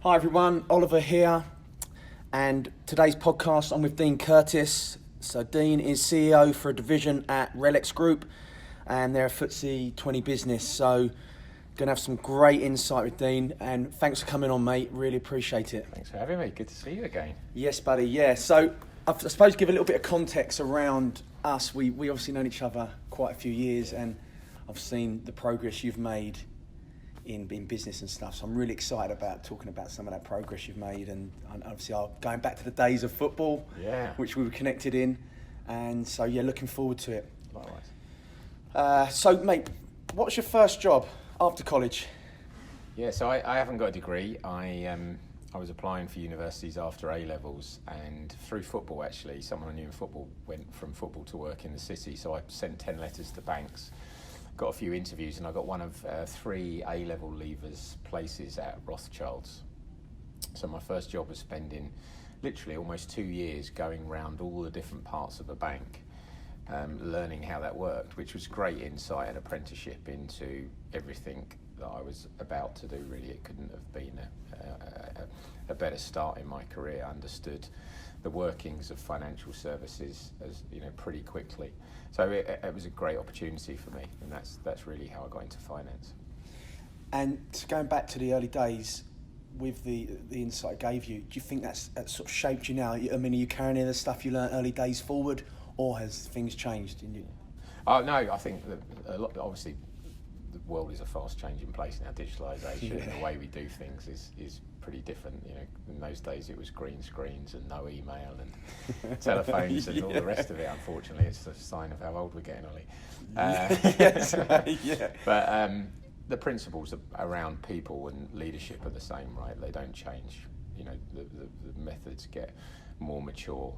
Hi everyone, Oliver here, and today's podcast I'm with Dean Curtis. So Dean is CEO for a division at RELX Group, and they're a FTSE 20 business. So going to have some great insight with Dean, and thanks for coming on, mate. Really appreciate it. Thanks for having me. Good to see you again. Yes, buddy. Yeah. So I suppose give a little bit of context around us. We obviously known each other quite a few years, and I've seen the progress you've made in business and stuff. So I'm really excited about talking about some of that progress you've made, and obviously going back to the days of football, which we were connected in, and so yeah, looking forward to it. Likewise. So mate, what's your first job after college? Yeah, so I haven't got a degree. I was applying for universities after A-levels, and through football actually, someone I knew in football went from football to work in the city, so I sent 10 letters to banks, got a few interviews, and I got one of 3 A-level leavers places at Rothschild's. So my first job was spending literally almost 2 years going around all the different parts of a bank, learning how that worked, which was great insight and apprenticeship into everything that I was about to do. Really, it couldn't have been a better start in my career. I understood the workings of financial services as pretty quickly. So it was a great opportunity for me, and that's really how I got into finance. And going back to the early days, with the insight I gave you, do you think that's sort of shaped you now? I mean, are you carrying any of the stuff you learned early days forward, or has things changed in you? Oh no, I think that obviously the world is a fast changing place now. Digitalisation and the way we do things is pretty different. In those days it was green screens and no email and telephones and all the rest of it. Unfortunately, it's a sign of how old we're getting, Ollie. Yes, yeah. But the principles around people and leadership are the same, right? They don't change. The methods get more mature,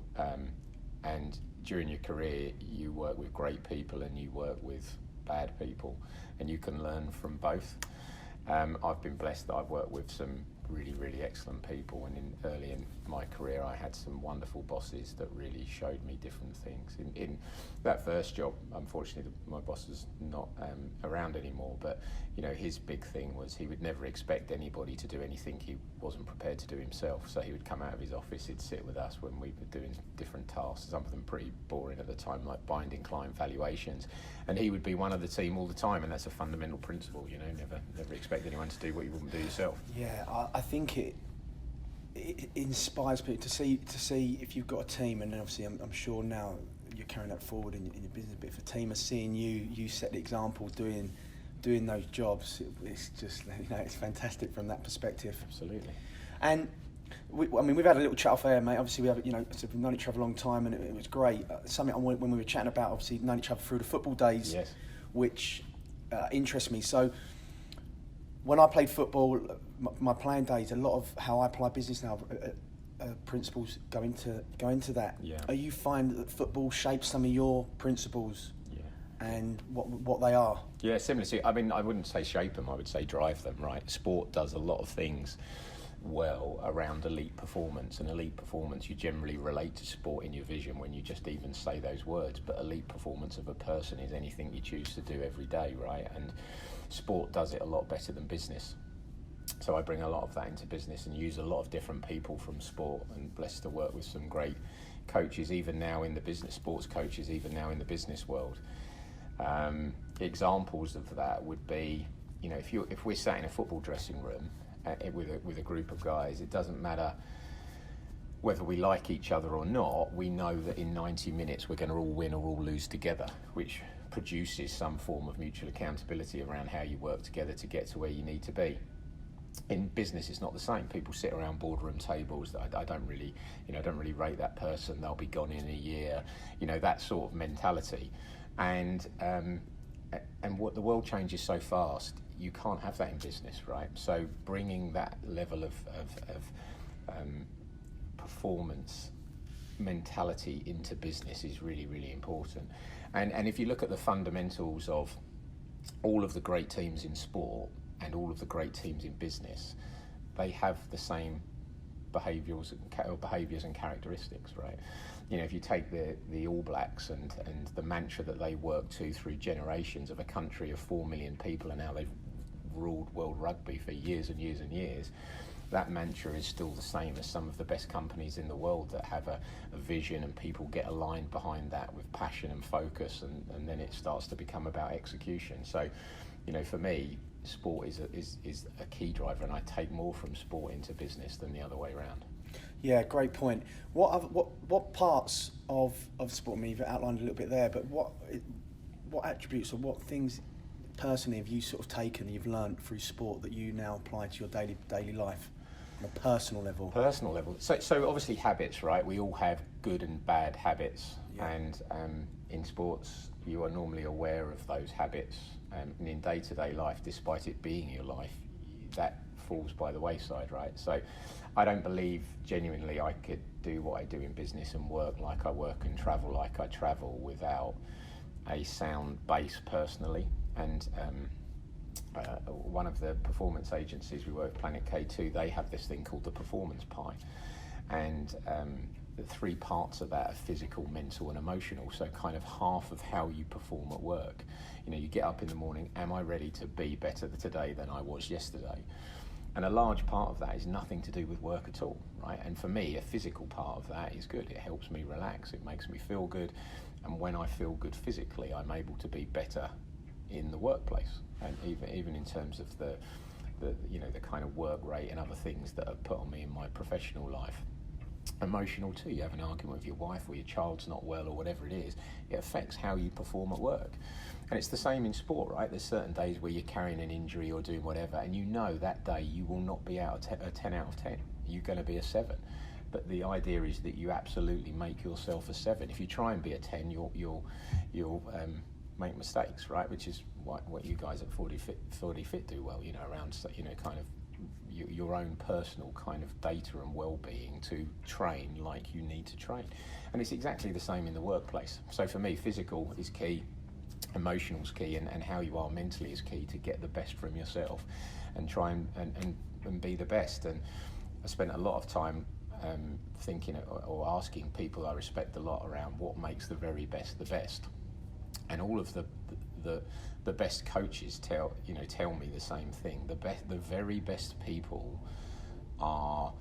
and during your career you work with great people and you work with bad people, and you can learn from both. I've been blessed that I've worked with some really, really excellent people, and early in my career I had some wonderful bosses that really showed me different things. In that first job, unfortunately my boss is not around anymore, but his big thing was he would never expect anybody to do anything he wasn't prepared to do himself. So he would come out of his office, he'd sit with us when we were doing different tasks, some of them pretty boring at the time, like binding client valuations, and he would be one of the team all the time. And that's a fundamental principle, never expect anyone to do what you wouldn't do yourself. Yeah, I think it inspires people to see if you've got a team, and obviously I'm sure now you're carrying that forward in your business. But if a team are seeing you set the example doing those jobs, it's just it's fantastic from that perspective. Absolutely. And we've had a little chat off air, mate. Obviously we've known each other a long time, and it was great. Something when we were chatting about, obviously known each other through the football days, yes, which interests me. So when I played football, my playing days, a lot of how I apply business now, principles go into that. Yeah. Are you find that football shapes some of your principles? Yeah. And what they are? Yeah, similar to, I wouldn't say shape them, I would say drive them, right? Sport does a lot of things well around elite performance, and elite performance, you generally relate to sport in your vision when you just even say those words, but elite performance of a person is anything you choose to do every day, right? And sport does it a lot better than business. So I bring a lot of that into business and use a lot of different people from sport, and blessed to work with some great coaches, even now in the business, sports coaches, even now in the business world. Examples of that would be, if we're sat in a football dressing room with a group of guys, it doesn't matter whether we like each other or not, we know that in 90 minutes we're going to all win or all lose together, which produces some form of mutual accountability around how you work together to get to where you need to be. In business, it's not the same. People sit around boardroom tables that I don't really rate that person, they'll be gone in a year, that sort of mentality. And what the world changes so fast, you can't have that in business, right? So bringing that level of performance mentality into business is really, really important. And if you look at the fundamentals of all of the great teams in sport and all of the great teams in business, they have the same behaviours and characteristics, right? If you take the All Blacks and the mantra that they work to through generations of a country of 4 million people, and now they've ruled world rugby for years and years and years, that mantra is still the same as some of the best companies in the world that have a vision, and people get aligned behind that with passion and focus, and then it starts to become about execution. So, for me, sport is a key driver, and I take more from sport into business than the other way around. Yeah, great point. What parts of sport? I mean, you've outlined a little bit there, but what attributes or what things personally have you sort of taken, you've learned through sport that you now apply to your daily life on a personal level? Personal level. So obviously habits, right? We all have good and bad habits, and in sports, you are normally aware of those habits, and in day-to-day life, despite it being your life, that falls by the wayside, right? So I don't believe genuinely I could do what I do in business and work like I work and travel like I travel without a sound base personally. And one of the performance agencies we work with, Planet K2, they have this thing called the performance pie, and the three parts of that are physical, mental and emotional. So kind of half of how you perform at work. You get up in the morning, am I ready to be better today than I was yesterday? And a large part of that is nothing to do with work at all, right? And for me, a physical part of that is good. It helps me relax, it makes me feel good, and when I feel good physically, I'm able to be better in the workplace, and even in terms of the kind of work rate and other things that are put on me in my professional life. Emotional too. You have an argument with your wife, or your child's not well, or whatever it is, it affects how you perform at work. And it's the same in sport, right? There's certain days where you're carrying an injury or doing whatever, and that day you will not be a 10 out of 10. You're going to be a 7. But the idea is that you absolutely make yourself a 7. If you try and be a 10, you'll make mistakes, right? Which is what you guys at 40 Fit do well, around kind of your own personal kind of data and well-being to train like you need to train. And it's exactly the same in the workplace. So for me, physical is key, emotional is key, and how you are mentally is key to get the best from yourself and try and be the best. And I spent a lot of time thinking or asking people I respect a lot around what makes the very best the best. And all of the best coaches tell me the same thing. The very best people are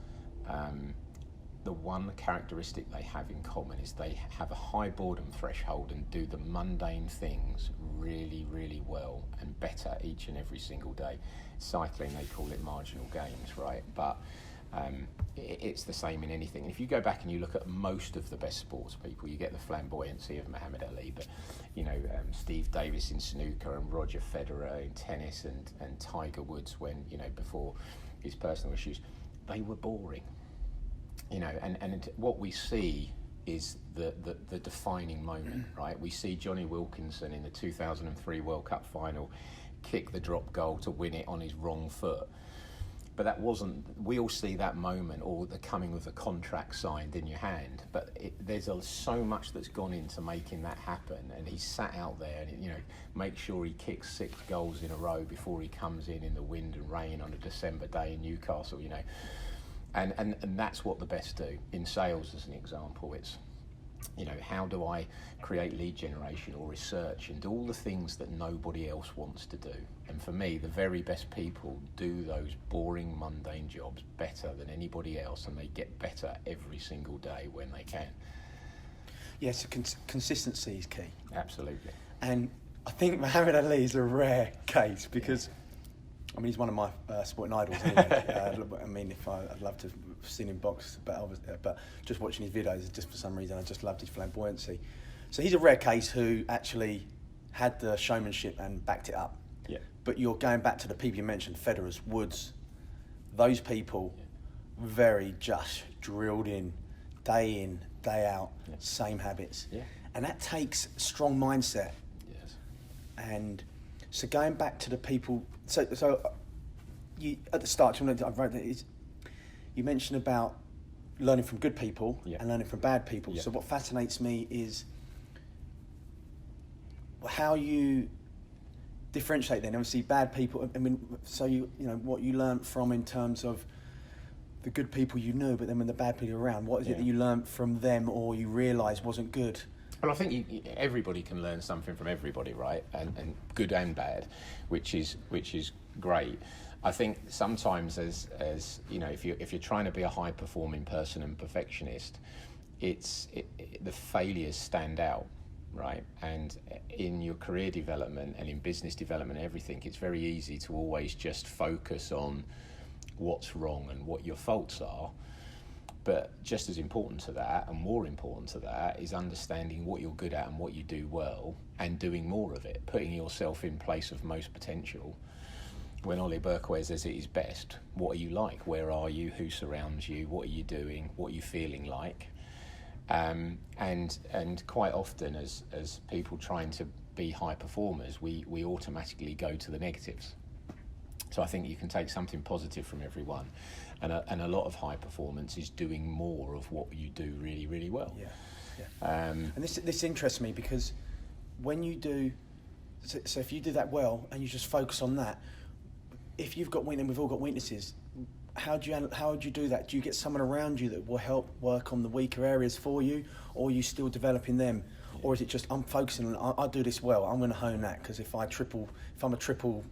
the one characteristic they have in common is they have a high boredom threshold and do the mundane things really, really well and better each and every single day. Cycling, they call it marginal gains, right? But it's the same in anything. If you go back and you look at most of the best sports people, you get the flamboyancy of Muhammad Ali, but Steve Davis in snooker and Roger Federer in tennis and Tiger Woods when before his personal issues, they were boring. And what we see is the defining moment, right? We see Johnny Wilkinson in the 2003 World Cup final kick the drop goal to win it on his wrong foot. But that wasn't, we all see that moment, or the coming with a contract signed in your hand, but there's so much that's gone into making that happen, and he sat out there and make sure he kicks 6 goals in a row before he comes in the wind and rain on a December day in Newcastle, and that's what the best do. In sales, as an example, it's how do I create lead generation or research and do all the things that nobody else wants to do. And for me, the very best people do those boring, mundane jobs better than anybody else, and they get better every single day when they can. Yes, consistency is key. Absolutely. And I think Muhammad Ali is a rare case because, he's one of my sporting idols anyway. I'd love to have seen him box, but just watching his videos, just for some reason, I just loved his flamboyancy. So he's a rare case who actually had the showmanship and backed it up. Yeah. But you're going back to the people you mentioned, Federer's, Woods, those people, very just drilled in, day out, same habits. Yeah. And that takes strong mindset. Yes. And so going back to the people, so you at the start, I wrote that you mentioned about learning from good people and learning from bad people. So what fascinates me is how you differentiate then. Obviously, bad people. So what you learned from in terms of the good people you knew, but then when the bad people are around, what is it that you learned from them or you realised wasn't good? Well, I think everybody can learn something from everybody, right? And good and bad, which is great. I think sometimes as you know, if you're trying to be a high performing person and perfectionist, the failures stand out, right? And in your career development and in business development, everything, it's very easy to always just focus on what's wrong and what your faults are. But just as important to that, and more important to that, is understanding what you're good at and what you do well, and doing more of it, putting yourself in place of most potential. When Ollie Berkowitz says it is best, what are you like? Where are you? Who surrounds you? What are you doing? What are you feeling like? And quite often, as people trying to be high performers, we automatically go to the negatives. So I think you can take something positive from everyone, and a lot of high performance is doing more of what you do really, really well. Yeah. And this interests me, because when you do, so if you do that well and you just focus on that, if you've got weakness, we've all got weaknesses. How do you do that? Do you get someone around you that will help work on the weaker areas for you, or are you still developing them? Yeah. Or is it just, I'm focusing on, I do this well, I'm going to hone that, because if I'm a triple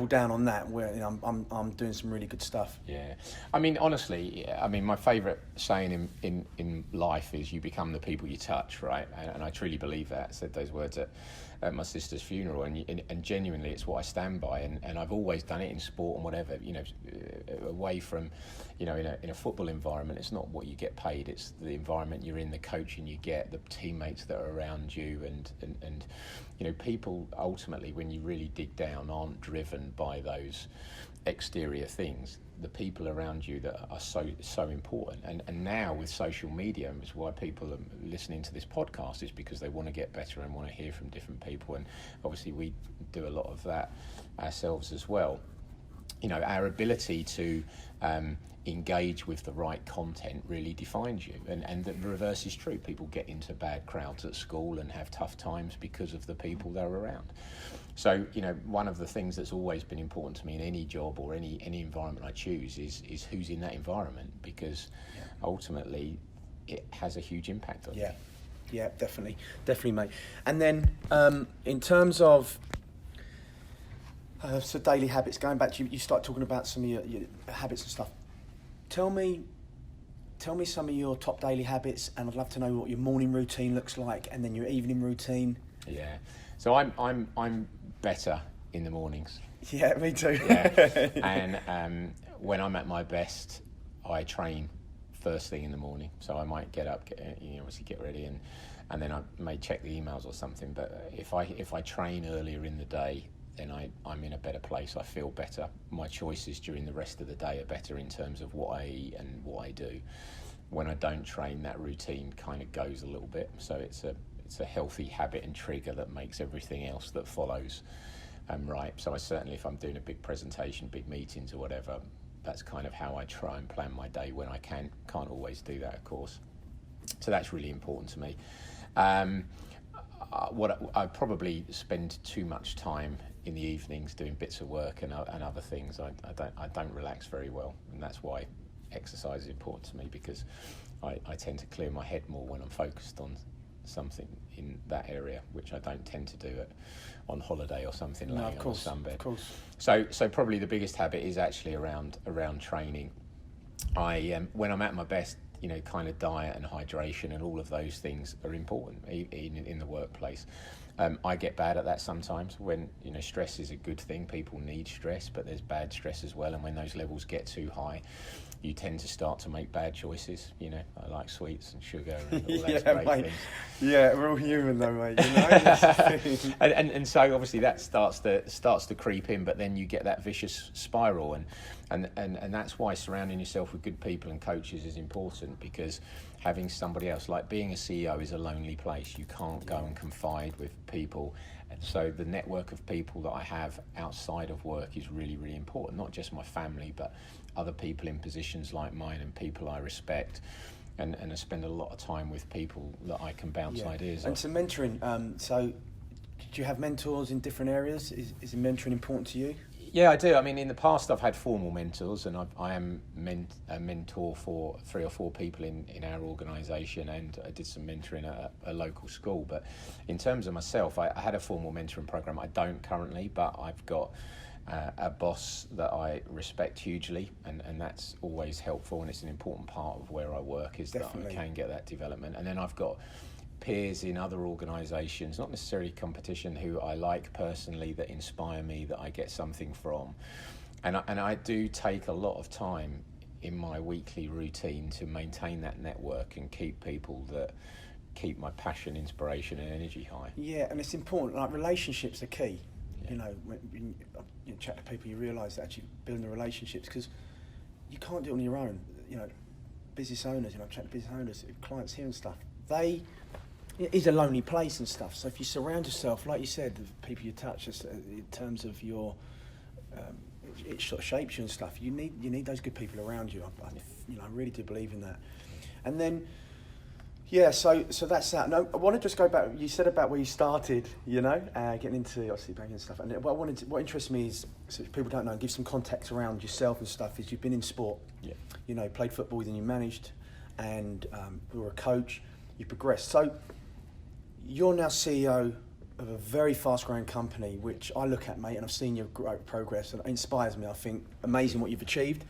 down on that, where I'm doing some really good stuff. Yeah, I mean, honestly, my favourite saying in life is you become the people you touch, right? And I truly believe that. I said those words at my sister's funeral, and genuinely, it's what I stand by. And I've always done it in sport and whatever. You know, away from, you know, in a football environment, it's not what you get paid; it's the environment you're in, the coaching you get, the teammates that are around you, and you know, people ultimately, when you really dig down, aren't driven by those exterior things. The people around you that are so important, and now with social media, and it's why people are listening to this podcast, is because they want to get better and want to hear from different people, and obviously we do a lot of that ourselves as well. You know, our ability to engage with the right content really defines you, and the reverse is true. People get into bad crowds at school and have tough times because of the people they're around. So, you know, one of the things that's always been important to me in any job or any environment I choose is who's in that environment, because ultimately it has a huge impact on you. Yeah, definitely, mate. And then in terms of so daily habits, going back to you start talking about some of your habits and stuff. Tell me some of your top daily habits, and I'd love to know what your morning routine looks like, and then your evening routine. Yeah, so I'm better in the mornings. Yeah, me too. Yeah. And when I'm at my best, I train first thing in the morning. So I might get up, obviously get ready, and then I may check the emails or something. But if I train earlier in the day, then I'm in a better place. I feel better. My choices during the rest of the day are better in terms of what I eat and what I do. When I don't train, that routine kind of goes a little bit. So it's a healthy habit and trigger that makes everything else that follows right. So I certainly, if I'm doing a big presentation, big meetings or whatever, that's kind of how I try and plan my day when I can. Can't always do that, of course. So that's really important to me. What I probably spend too much time in the evenings doing bits of work and other things. I don't relax very well, and that's why exercise is important to me, because I tend to clear my head more when I'm focused on something in that area, which I don't tend to do on holiday or something, laying on a sunbed. Of course. So probably the biggest habit is actually around training. When I'm at my best, you know, kind of diet and hydration and all of those things are important in the workplace. I get bad at that sometimes when, you know, stress is a good thing. People need stress, but there's bad stress as well. And when those levels get too high, you tend to start to make bad choices. You know, I like sweets and sugar and all those great things. Yeah, we're all human though, mate. You know? and so obviously that starts to creep in, but then you get that vicious spiral, and that's why surrounding yourself with good people and coaches is important, because having somebody else, like being a CEO is a lonely place. You can't go and confide with people. And so the network of people that I have outside of work is really, really important. Not just my family, but other people in positions like mine and people I respect. And I spend a lot of time with people that I can bounce ideas off. And some mentoring. So do you have mentors in different areas? Is mentoring important to you? Yeah, I do. I mean, in the past, I've had formal mentors, and I am a mentor for 3 or 4 people in our organisation, and I did some mentoring at a local school. But in terms of myself, I had a formal mentoring program. I don't currently, but I've got a boss that I respect hugely, and that's always helpful, and it's an important part of where I work, is Definitely. that I can get that development. And then I've got peers in other organisations, not necessarily competition, who I like personally, that inspire me, that I get something from. And I do take a lot of time in my weekly routine to maintain that network and keep people that keep my passion, inspiration and energy high. Yeah, and it's important, like relationships are key. Yeah. You know, when you chat to people, you realise that actually building the relationships, because you can't do it on your own. You know, business owners, you know, chat to business owners, clients here and stuff, it is a lonely place and stuff. So if you surround yourself, like you said, the people you touch, in terms of your, it sort of shapes you and stuff. You need those good people around you. I really do believe in that. And then, yeah, so that's that. No, I want to just go back. You said about where you started, you know, getting into obviously banking and stuff. And what interests me is, so if people don't know, give some context around yourself and stuff. Is you've been in sport, you know, played football, then you managed, and you were a coach. You progressed. So you're now CEO of a very fast-growing company, which I look at, mate, and I've seen your great progress, and it inspires me. I think amazing what you've achieved.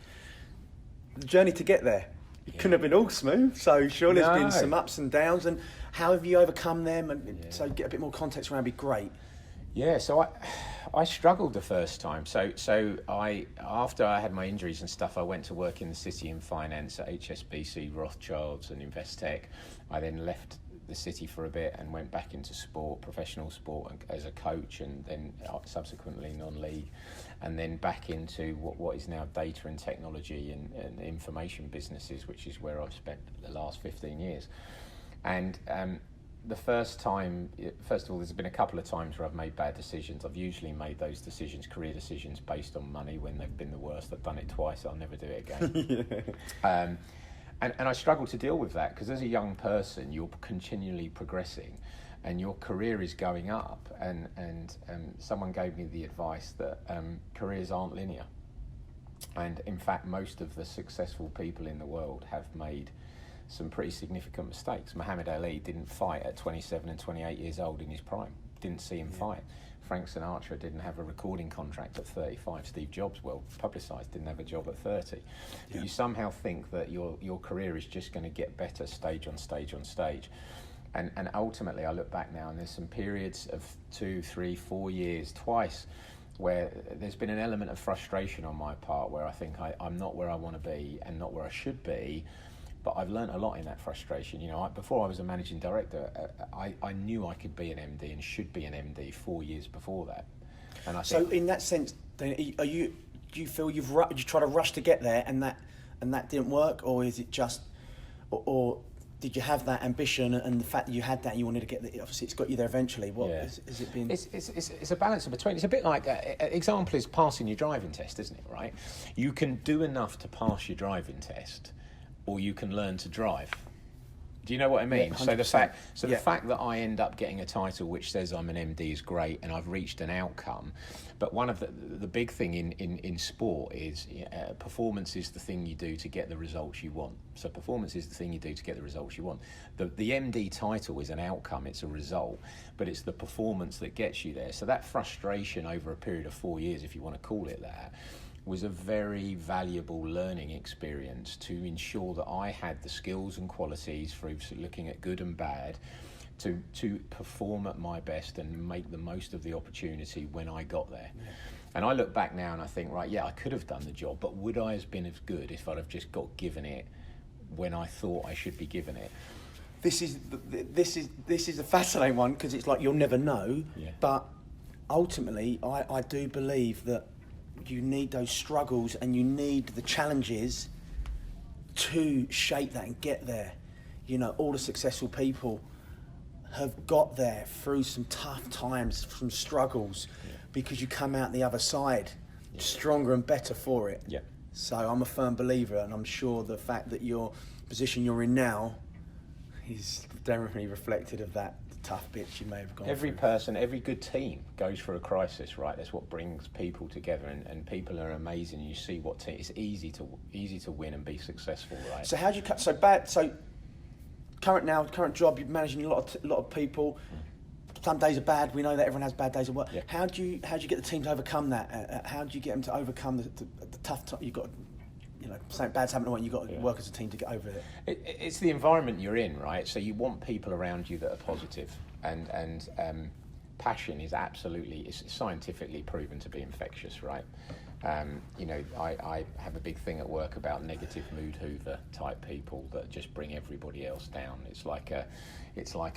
The journey to get there. It couldn't have been all smooth, so surely there's been some ups and downs, and how have you overcome them? And so get a bit more context around, be great. Yeah, so I struggled the first time. So after I had my injuries and stuff, I went to work in the city in finance at HSBC, Rothschilds and Investec. I then left the city for a bit and went back into sport, professional sport, as a coach, and then subsequently non-league, and then back into what is now data and technology and information businesses, which is where I've spent the last 15 years. And the first of all, there's been a couple of times where I've made bad decisions. I've usually made those decisions, career decisions, based on money when they've been the worst. I've done it twice, I'll never do it again. And I struggle to deal with that, because as a young person, you're continually progressing and your career is going up. And someone gave me the advice that careers aren't linear. And in fact, most of the successful people in the world have made some pretty significant mistakes. Muhammad Ali didn't fight at 27 and 28 years old in his prime. Didn't see him fight. Frank Sinatra didn't have a recording contract at 35. Steve Jobs, well publicised, didn't have a job at 30. But you somehow think that your career is just going to get better stage on stage on stage. And ultimately, I look back now, and there's some periods of 2, 3, 4 years, twice, where there's been an element of frustration on my part, where I think I'm not where I want to be and not where I should be. But I've learned a lot in that frustration. You know, before I was a managing director, I knew I could be an MD and should be an MD 4 years before that. And I think, so in that sense, then, do you feel you try to rush to get there, and that didn't work, or is it just, or did you have that ambition, and the fact that you had that, you wanted to get there, obviously it's got you there eventually? What has it been? It's a balance in between. It's a bit like, an example is passing your driving test, isn't it, right? You can do enough to pass your driving test, or you can learn to drive. Do you know what I mean? Yeah, the fact that I end up getting a title which says I'm an MD is great, and I've reached an outcome. But one of the big thing in sport is performance is the thing you do to get the results you want. So performance is the thing you do to get the results you want. The MD title is an outcome, it's a result, but it's the performance that gets you there. So that frustration over a period of 4 years, if you want to call it that, was a very valuable learning experience to ensure that I had the skills and qualities through looking at good and bad to perform at my best and make the most of the opportunity when I got there. Yeah. And I look back now and I think, right, I could have done the job, but would I have been as good if I'd have just got given it when I thought I should be given it? This is a fascinating one, because it's like you'll never know, but ultimately I do believe that you need those struggles and you need the challenges to shape that and get there. You know, all the successful people have got there through some tough times, some struggles, because you come out the other side stronger and better for it. Yeah. So I'm a firm believer, and I'm sure the fact that your position you're in now is definitely reflected of that. Tough bits you may have gone Every through. person, every good team goes through a crisis, right? That's what brings people together, and people are amazing. You see what it's easy to win and be successful, right? So how do you cut? So current job, you're managing a lot of people. some days are bad. We know that everyone has bad days at work. Yeah. How do you get the team to overcome that? How do you get them to overcome the tough time? You've got, something bad's happening at work. You've got to work as a team to get over it. It's the environment you're in, right? So you want people around you that are positive, and passion is it's scientifically proven to be infectious, right? I have a big thing at work about negative mood hoover type people that just bring everybody else down. It's like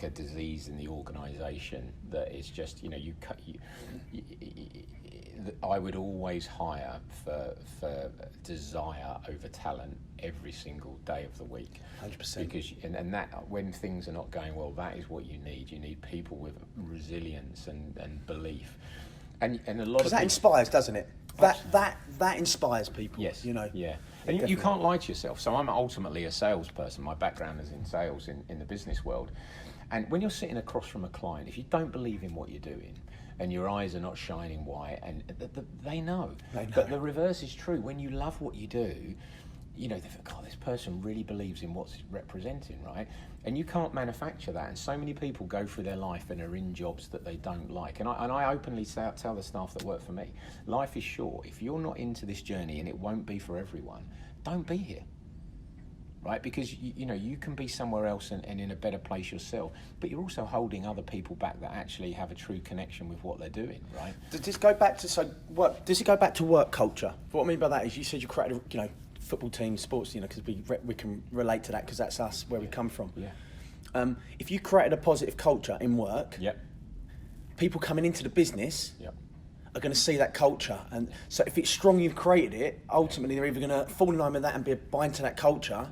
a disease in the organisation that is just, I would always hire for desire over talent every single day of the week. 100%. Because and that when things are not going well, that is what you need. You need people with resilience and belief, and a lot of because that inspires, doesn't it? That inspires people. Yes. Yeah. And you can't lie to yourself. So I'm ultimately a salesperson. My background is in sales in the business world, and when you're sitting across from a client, if you don't believe in what you're doing, and your eyes are not shining white, and they know. But the reverse is true. When you love what you do, they think, God, this person really believes in what's representing, right? And you can't manufacture that. And so many people go through their life and are in jobs that they don't like. And I openly tell the staff that work for me, life is short. If you're not into this journey, and it won't be for everyone, don't be here. Right, because you can be somewhere else and in a better place yourself, but you're also holding other people back that actually have a true connection with what they're doing. Right? Does this go back to work? Does it go back to work culture? What I mean by that is, you said you created, football team, sports, because we can relate to that because that's us where we come from. Yeah. If you created a positive culture in work, people coming into the business. Are going to see that culture, and so if it's strong, you've created it. Ultimately, they're either going to fall in line with that and be bind to that culture.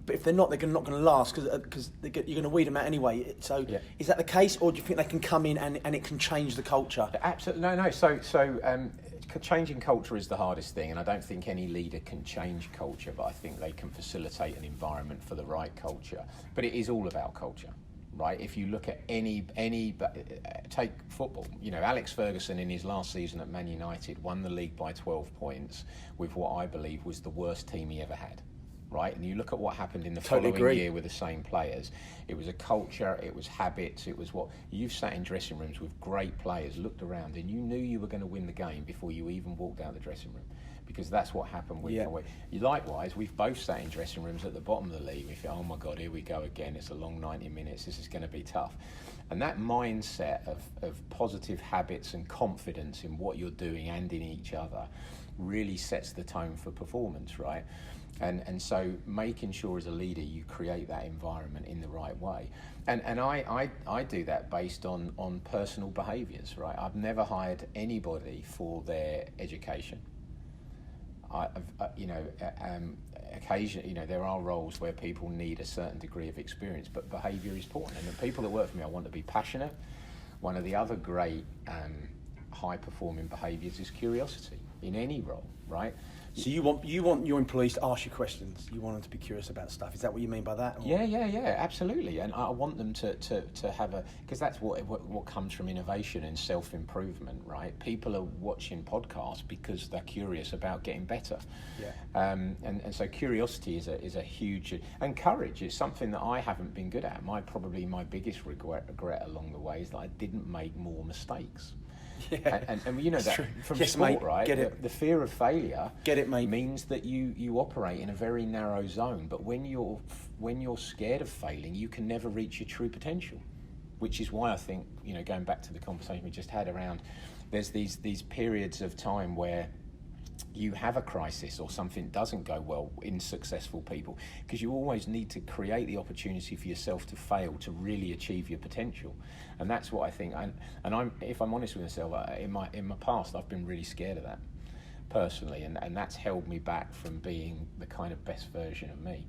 But if they're not, they're not going to last because you're going to weed them out anyway. So, is that the case, or do you think they can come in and it can change the culture? Absolutely, no. So changing culture is the hardest thing, and I don't think any leader can change culture, but I think they can facilitate an environment for the right culture. But it is all about culture. Right, if you look at any take football, Alex Ferguson in his last season at Man United won the league by 12 points with what I believe was the worst team he ever had. Right, and you look at what happened in the following year with the same players. It was a culture, it was habits, it was what you've sat in dressing rooms with great players, looked around, and you knew you were going to win the game before you even walked out the dressing room. Because that's what happened with Likewise, we've both sat in dressing rooms at the bottom of the league. We feel, oh my God, here we go again. It's a long 90 minutes. This is going to be tough. And that mindset of positive habits and confidence in what you're doing and in each other really sets the tone for performance, right? And so making sure as a leader you create that environment in the right way. And I do that based on personal behaviours, right? I've never hired anybody for their education. Occasionally, there are roles where people need a certain degree of experience, but behaviour is important. And the people that work for me, I want to be passionate. One of the other great high-performing behaviours is curiosity in any role, right? So you want your employees to ask you questions. You want them to be curious about stuff. Is that what you mean by that? Or? Yeah, absolutely. And I want them to have because that's what comes from innovation and self-improvement, right? People are watching podcasts because they're curious about getting better. And so curiosity is a huge, and courage is something that I haven't been good at. Probably my biggest regret along the way is that I didn't make more mistakes. And that true. From yes, sport, mate, right? Get it. The fear of failure mate. means that you operate in a very narrow zone. But when you're scared of failing, you can never reach your true potential. Which is why I think, going back to the conversation we just had around, there's these periods of time where you have a crisis or something doesn't go well in successful people, because you always need to create the opportunity for yourself to fail to really achieve your potential. And that's what I think, and if I'm honest with myself, in my past I've been really scared of that personally, and that's held me back from being the kind of best version of me.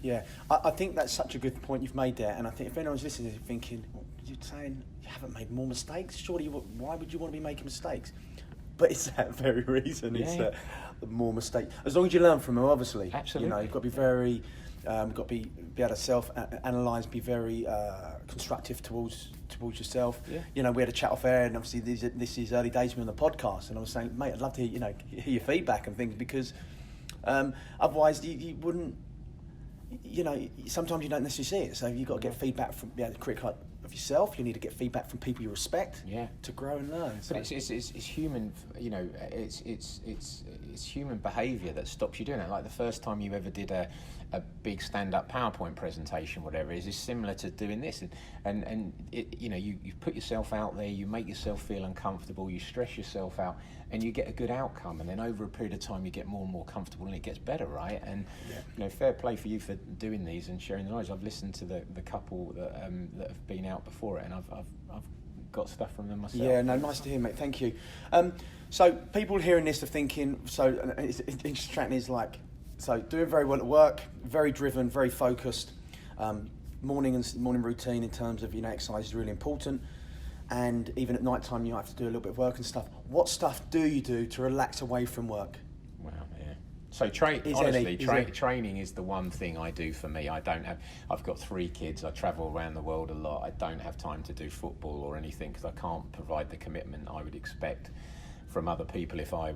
Yeah, I think that's such a good point you've made there, and I think if anyone's listening to it thinking, you're saying you haven't made more mistakes, surely why would you want to be making mistakes? But it's that very reason. Yeah. It's the more mistake. As long as you learn from them, obviously. Absolutely. You've got to be very, got to be able to self-analyse, be very constructive towards yourself. Yeah. We had a chat off air, and obviously this is early days of me on the podcast, and I was saying, mate, I'd love to hear your feedback and things, because otherwise you wouldn't. Sometimes you don't necessarily see it, so you've got to get feedback from of yourself. You need to get feedback from people you respect. Yeah. To grow and learn. So. But it's human, you know. It's human behaviour that stops you doing it. Like the first time you ever did a big stand-up PowerPoint presentation, whatever it is similar to doing this. And it, you know, you put yourself out there, you make yourself feel uncomfortable, you stress yourself out, and you get a good outcome. And then over a period of time, you get more and more comfortable, and it gets better, right? And you know, fair play for you for doing these and sharing the knowledge. I've listened to the couple that have been out before it, and I've got stuff from them myself. Yeah, no, nice to hear, mate. Thank you. So people hearing this are thinking, so it's interesting is like, so doing very well at work, very driven, very focused. Morning routine in terms of, you know, exercise is really important. And even at night time, you have to do a little bit of work and stuff. What stuff do you do to relax away from work? Wow, yeah. So training is the one thing I do for me. I've got 3 kids. I travel around the world a lot. I don't have time to do football or anything because I can't provide the commitment I would expect from other people if I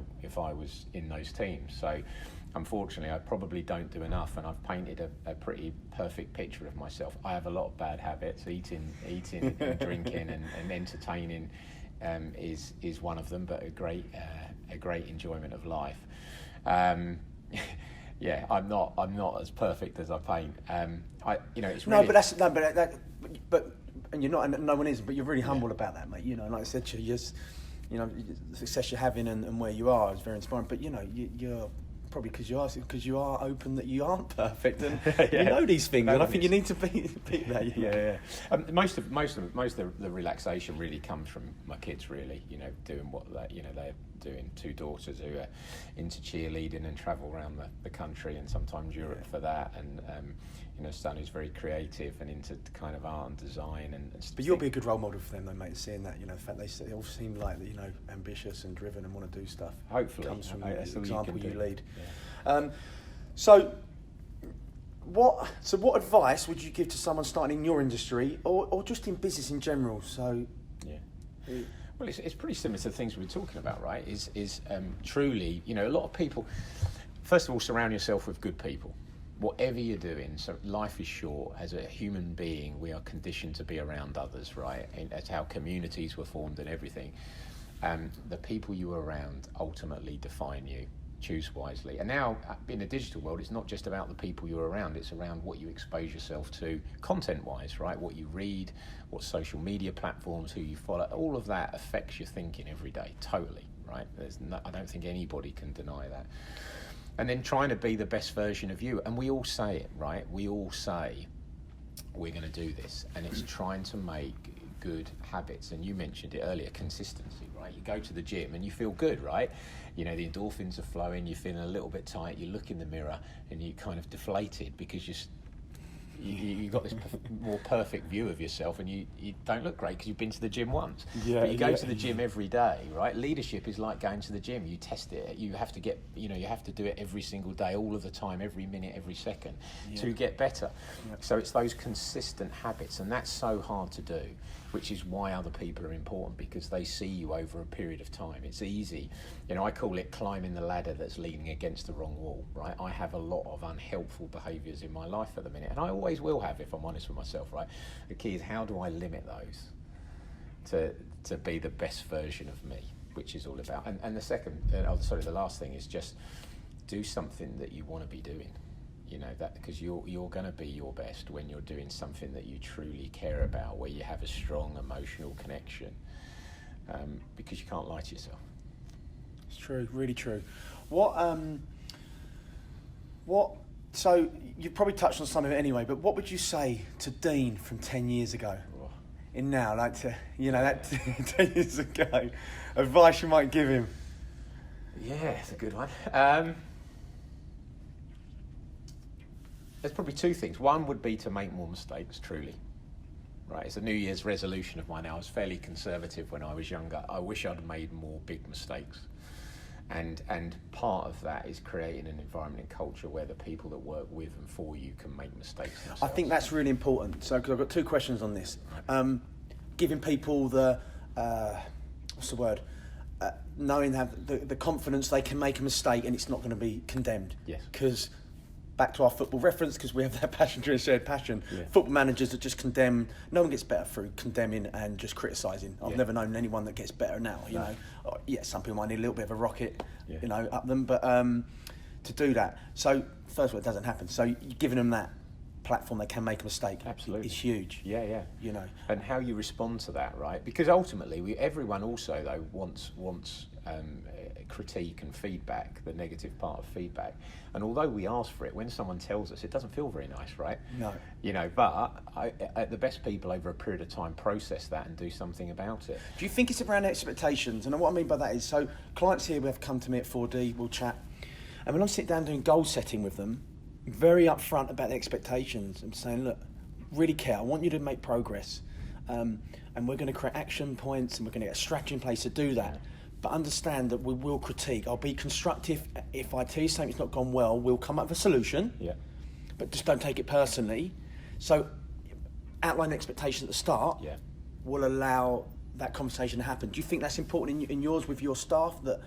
was in those teams. So unfortunately, I probably don't do enough, and I've painted a pretty perfect picture of myself. I have a lot of bad habits. Eating and drinking and entertaining is one of them, but a great enjoyment of life. Yeah, I'm not as perfect as I paint. It's really... but and you're not, and no one is, but you're really humble about that, mate. You know, like I said to you, the success you're having and where you are is very inspiring. But you know, you're probably because you are open that you aren't perfect, and you know these things. And I think you need to be that. Yeah. Most of the relaxation really comes from my kids. Really, you know, doing what they're doing. 2 daughters who are into cheerleading and travel around the country and sometimes Europe for that, and son who's very creative and into kind of art and design and but you'll be a good role model for them though, mate, seeing that, you know, the fact they all seem like, you know, ambitious and driven and want to do stuff. Hopefully comes from the that's example you lead. Yeah. So what advice would you give to someone starting in your industry or just in business in general? So well, it's pretty similar to the things we were talking about, right? Is truly, you know, a lot of people, first of all, surround yourself with good people. Whatever you're doing, so life is short. As a human being, we are conditioned to be around others, right? And that's how communities were formed and everything. The people you are around ultimately define you. Choose wisely. And now, in the digital world, it's not just about the people you're around, it's around what you expose yourself to content-wise, right? What you read, what social media platforms, who you follow, all of that affects your thinking every day, totally, right? I don't think anybody can deny that. And then trying to be the best version of you. And we all say it, right? We all say we're going to do this. And it's trying to make good habits. And you mentioned it earlier, consistency, right? You go to the gym and you feel good, right? You know, the endorphins are flowing, you're feeling a little bit tight, you look in the mirror and you're kind of deflated because you've got this more perfect view of yourself, and you don't look great because you've been to the gym once. Yeah, but you go to the gym every day, right? Leadership is like going to the gym. You test it. You have to you have to do it every single day, all of the time, every minute, every second to get better. Yeah. So it's those consistent habits, and that's so hard to do, which is why other people are important, because they see you over a period of time. It's easy. You know, I call it climbing the ladder that's leaning against the wrong wall, right? I have a lot of unhelpful behaviours in my life at the minute, and I always will have, if I'm honest with myself, right? The key is, how do I limit those to be the best version of me, which is all about. And the last thing is just do something that you want to be doing. You know, that because you're going to be your best when you're doing something that you truly care about, where you have a strong emotional connection, because you can't lie to yourself. It's true, really true. So you probably touched on some of it anyway, but what would you say to Dean from 10 years ago? In now, like that 10 years ago, advice you might give him? Yeah, it's a good one. There's probably 2 things. One would be to make more mistakes, truly. Right, it's a New Year's resolution of mine. I was fairly conservative when I was younger. I wish I'd made more big mistakes. And part of that is creating an environment and culture where the people that work with and for you can make mistakes themselves. I think that's really important. So, because I've got 2 questions on this. Giving people the, knowing that the confidence they can make a mistake and it's not going to be condemned. Yes. Because back to our football reference, because we have that passion to a shared passion. Yeah. Football managers that just condemn. No one gets better through condemning and just criticising. I've Yeah. never known anyone that gets better now. You know, yeah, some people might need a little bit of a rocket, Yeah. you know, up them, but to do that. So first of all, it doesn't happen. So you're giving them that platform, they can make a mistake. Absolutely. It's huge. Yeah. You know. And how you respond to that, right? Because ultimately, everyone also though wants critique and feedback, the negative part of feedback. And although we ask for it, when someone tells us, it doesn't feel very nice, right? No. You know, but the best people over a period of time process that and do something about it. Do you think it's around expectations? And what I mean by that is, so clients here have come to me at 4D, we'll chat, and when I'm sitting down doing goal setting with them, very upfront about the expectations. I'm saying, look, really care, I want you to make progress, and we're going to create action points and we're going to get a strategy in place to do that. But understand that we will critique. I'll be constructive. If I tell you something's not gone well, we'll come up with a solution. Yeah. But just don't take it personally. So outline expectations at the start. Yeah. Will allow that conversation to happen. Do you think that's important in yours with your staff? That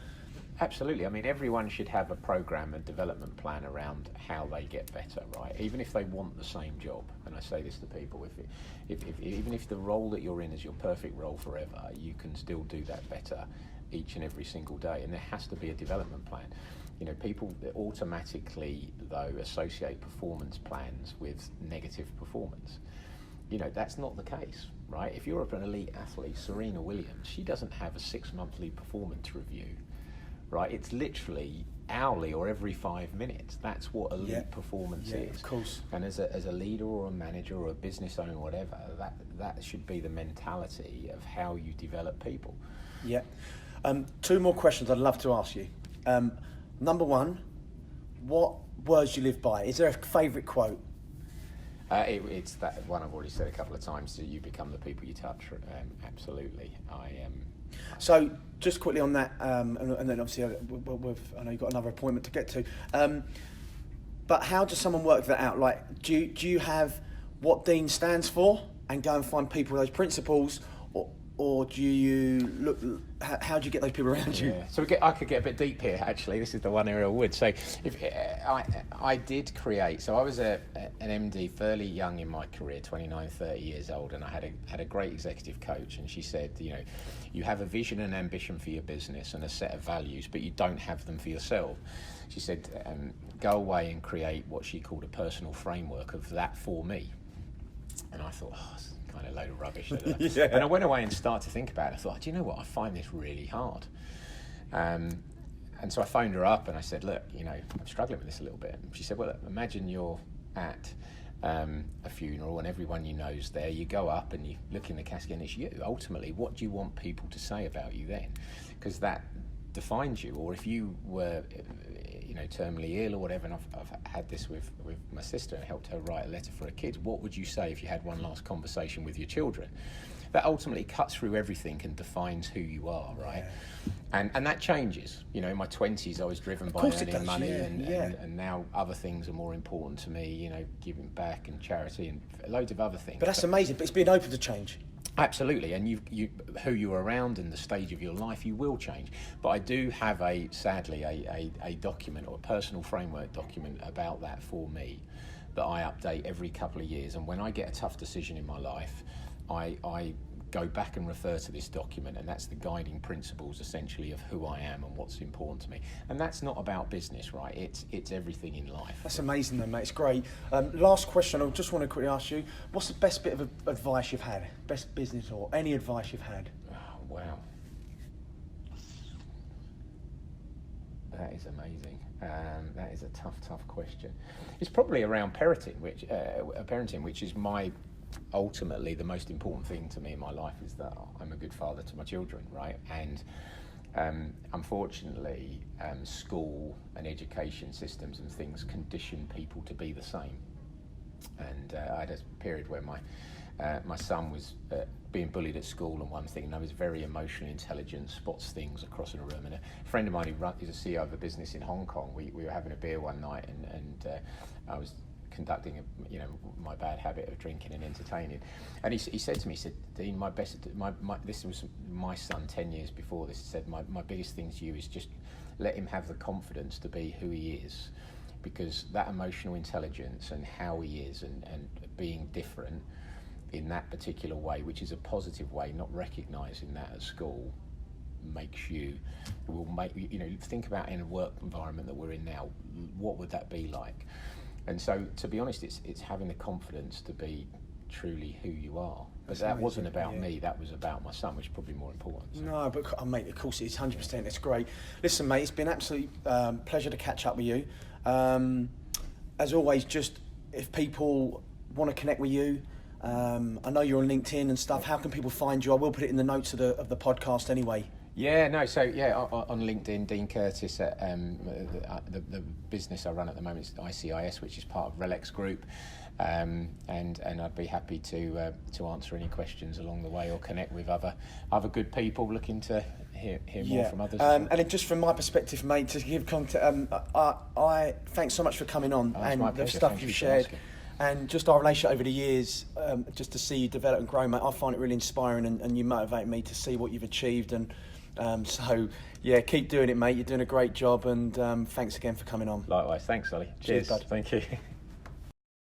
Absolutely. I mean, everyone should have a program and development plan around how they get better, right? Even if they want the same job. And I say this to people: even if the role that you're in is your perfect role forever, you can still do that better each and every single day. And there has to be a development plan. You know, people automatically though associate performance plans with negative performance. You know, that's not the case, right? If you're an elite athlete, Serena Williams, she doesn't have a 6-monthly performance review. Right, it's literally hourly or every 5 minutes. That's what elite performance is. Of course. And as a leader or a manager or a business owner or whatever, that should be the mentality of how you develop people. Yeah. 2 more questions I'd love to ask you. Number 1, what words do you live by? Is there a favourite quote? It's that one I've already said a couple of times. So you become the people you touch. Absolutely, I am. So just quickly on that, and then obviously I know you've got another appointment to get to. But how does someone work that out? Like, do you have what Dean stands for and go and find people with those principles, or do you look? How do you get those people around you? Yeah. So I could get a bit deep here. Actually, this is the one area I would. So if I did create. So I was an MD fairly young in my career, 29, 30 years old, and I had a great executive coach, and she said, you know, you have a vision and ambition for your business and a set of values, but you don't have them for yourself. She said, go away and create what she called a personal framework of that for me. And I thought, it's kind of a load of rubbish. Yeah. And I went away and started to think about it. I thought, do you know what? I find this really hard. And so I phoned her up and I said, look, you know, I'm struggling with this a little bit. And she said, well, look, imagine you're at a funeral and everyone you know is there. You go up and you look in the casket and it's you. Ultimately, what do you want people to say about you then? Because that defines you. Or if you were, you know, terminally ill or whatever, and I've had this with my sister and helped her write a letter for her kids, what would you say if you had one last conversation with your children? That ultimately cuts through everything and defines who you are, right? Yeah. And that changes. You know, in my 20s I was driven by earning money, and now other things are more important to me, you know, giving back and charity and loads of other things. But that's amazing, but it's being open to change. Absolutely, and you who you're around and the stage of your life, you will change. But I do have sadly a document or a personal framework document about that for me that I update every couple of years. And when I get a tough decision in my life, I go back and refer to this document, and that's the guiding principles essentially of who I am and what's important to me. And that's not about business, right? It's everything in life. That's amazing though, mate. It's great. Last question, I just want to quickly ask you, what's the best bit of advice you've had? Best business or any advice you've had? Oh, wow. That is amazing. That is a tough question. It's probably around parenting, which is ultimately the most important thing to me in my life, is that I'm a good father to my children, right? And unfortunately, school and education systems and things condition people to be the same. And I had a period where my son was being bullied at school and one thing, and I was very emotionally intelligent, spots things across in a room. And a friend of mine who's a CEO of a business in Hong Kong, we were having a beer one night, and I was conducting my bad habit of drinking and entertaining, and he said to me, he said, Dean, this was my son 10 years before this. He said, my biggest thing to you is just let him have the confidence to be who he is, because that emotional intelligence and how he is and being different in that particular way, which is a positive way, not recognising that at school, will make you know, think about in a work environment that we're in now, what would that be like? And so, to be honest, it's having the confidence to be truly who you are. But that wasn't about me, that was about my son, which is probably more important. So. No, but mate, of course it is, 100%, it's great. Listen, mate, it's been an absolute pleasure to catch up with you. As always, just if people want to connect with you, I know you're on LinkedIn and stuff, how can people find you? I will put it in the notes of the podcast anyway. Yeah, no, so yeah, on LinkedIn, Dean Curtis, the business I run at the moment is ICIS, which is part of RELX Group, and I'd be happy to answer any questions along the way or connect with other good people looking to hear more from others. And then just from my perspective, mate, to give context, I thanks so much for coming on and the stuff you've shared. And just our relationship over the years, just to see you develop and grow, mate, I find it really inspiring and you motivate me to see what you've achieved. And so, yeah, keep doing it, mate. You're doing a great job and thanks again for coming on. Likewise. Thanks, Ollie. Cheers, bud. Thank you.